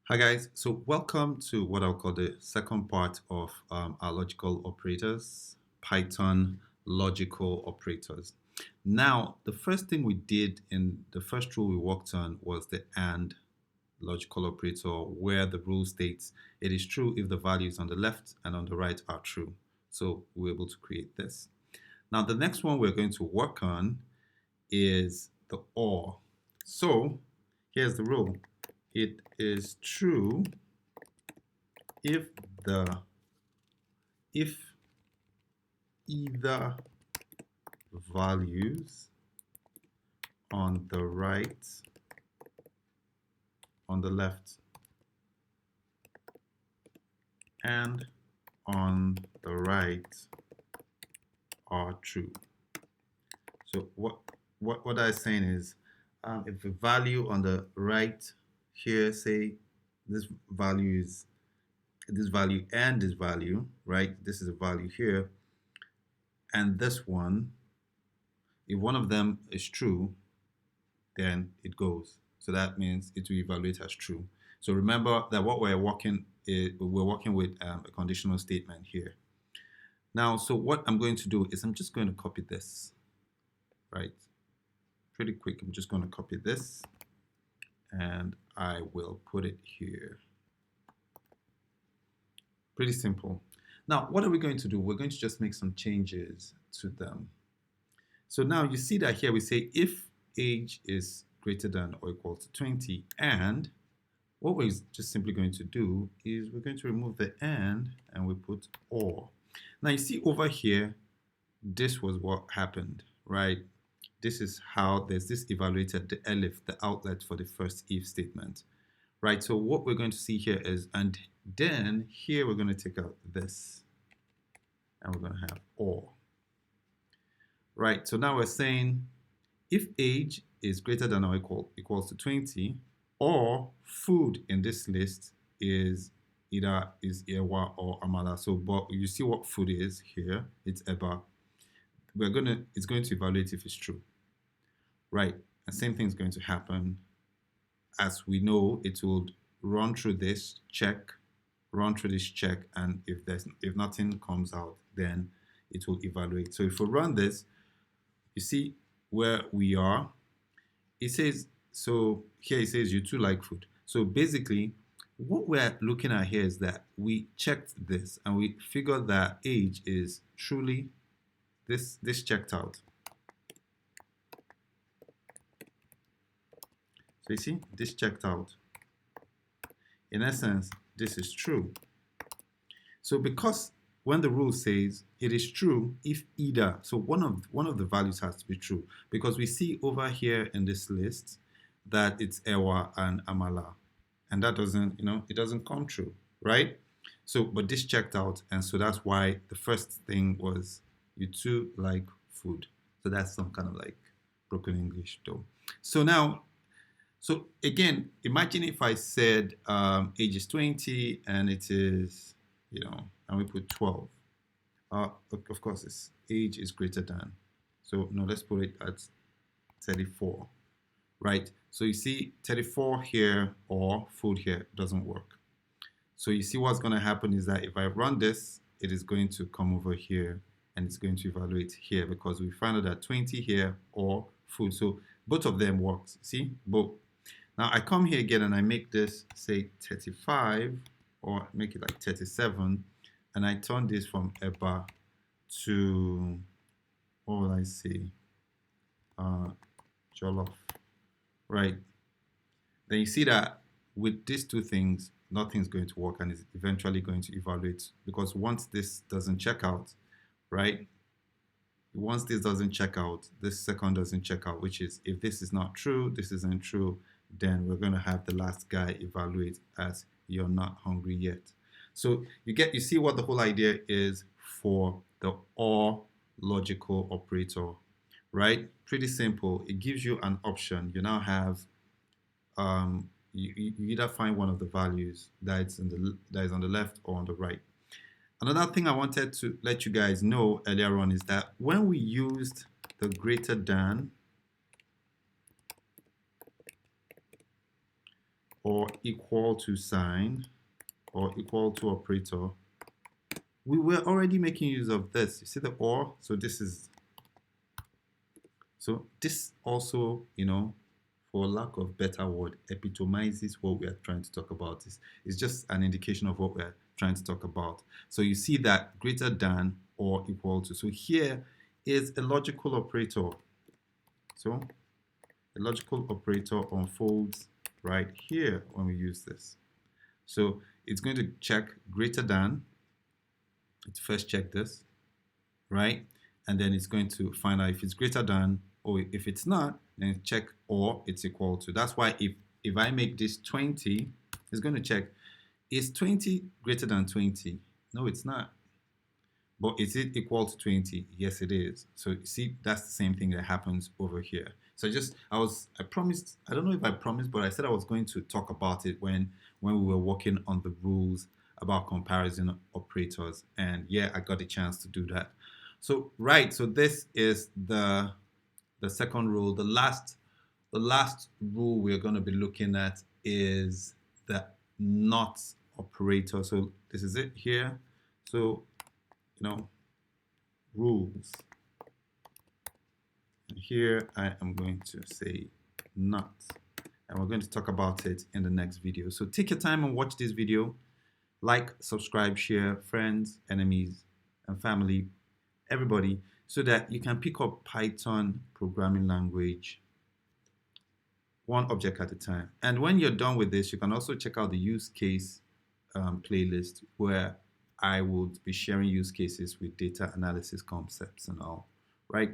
Hi guys, so welcome to what I'll call the second part of our logical operators, Python logical operators. Now, the first thing we did in the first rule we worked on was the AND logical operator, where the rule states it is true if the values on the left and on the right are true. So we're able to create this. Now, the next one we're going to work on is the OR. So here's the rule. It is true if the if either values on the right, on the left, and on the right are true. So what I'm saying is, if the value on the right here, say this value is this value and this value, right? This is a value here, and this one, if one of them is true, then it goes. So that means it will evaluate as true. So remember that what we're working with a conditional statement here. Now, so what I'm going to do is I'm just going to copy this, right? Pretty quick. I'm just going to copy this and I will put it here. Pretty simple. Now, what are we going to do? We're going to just make some changes to them. So now you see that here we say if age is greater than or equal to 20, and what we're just simply going to do is we're going to remove the and we put or. Now you see over here, this was what happened, right? This is how there's this evaluated the elif, the outlet for the first if statement, right? So what we're going to see here is, and then here we're going to take out this, and we're going to have or. Right, so now we're saying if age is greater than or equals to 20, or food in this list is either ewa or amala. So, but you see what food is here, it's eba. It's going to evaluate if it's true, right? And same thing is going to happen. As we know, it will run through this check, and if nothing comes out, then it will evaluate. So if we run this, you see where we are. It says, so here it says you too like food. So basically, what we're looking at here is that we checked this and we figured that age is truly this checked out. So you see, this checked out. In essence, this is true. So because when the rule says it is true if either, so one of the values has to be true, because we see over here in this list that it's ewa and amala, and that doesn't, it doesn't come true, right? So, but this checked out, and so that's why the first thing was you too like food. So that's some kind of like broken English though. So now, so again, imagine if I said age is 20 and it is, and we put 12. Of course, this age is greater than. So no, let's put it at 34, right? So you see 34 here or food here doesn't work. So you see what's going to happen is that if I run this, it is going to come over here and it's going to evaluate here because we found out that 20 here or food. So both of them works. See, both. Now I come here again and I make this say 35 or make it like 37, and I turn this from EBA to, what will I say, Jollof, right? Then you see that with these two things, nothing's going to work and it's eventually going to evaluate, because once this doesn't check out, right? Once this doesn't check out, this second doesn't check out, which is if this is not true, this isn't true, then we're going to have the last guy evaluate as you're not hungry yet. So you see what the whole idea is for the OR logical operator, right? Pretty simple. It gives you an option. You now have you either find one of the values that is on the left or on the right. Another thing I wanted to let you guys know earlier on is that when we used the greater than or equal to sign or equal to operator, we were already making use of this. You see the or? So this also, for lack of better word, epitomizes what we are trying to talk about. It's just an indication of what we're trying to talk about. So you see that greater than or equal to. So here is a logical operator. So a logical operator unfolds right here when we use this. So it's going to check greater than. Let's first check this, right? And then it's going to find out if it's greater than, or if it's not, then check or it's equal to. That's why if I make this 20, it's going to check, is 20 greater than 20? No, it's not. But is it equal to 20? Yes, it is. So you see, that's the same thing that happens over here. So I promised, I don't know if I promised, but I said I was going to talk about it when we were working on the rules about comparison operators. And yeah, I got a chance to do that. So right, so this is the second rule. The last rule we're going to be looking at is the not operator. So this is it here. So rules. And here I am going to say not. And we're going to talk about it in the next video. So take your time and watch this video. Like, subscribe, share, friends, enemies, and family, everybody, so that you can pick up Python programming language one object at a time. And when you're done with this, you can also check out the use case playlist, where I would be sharing use cases with data analysis concepts and all, right?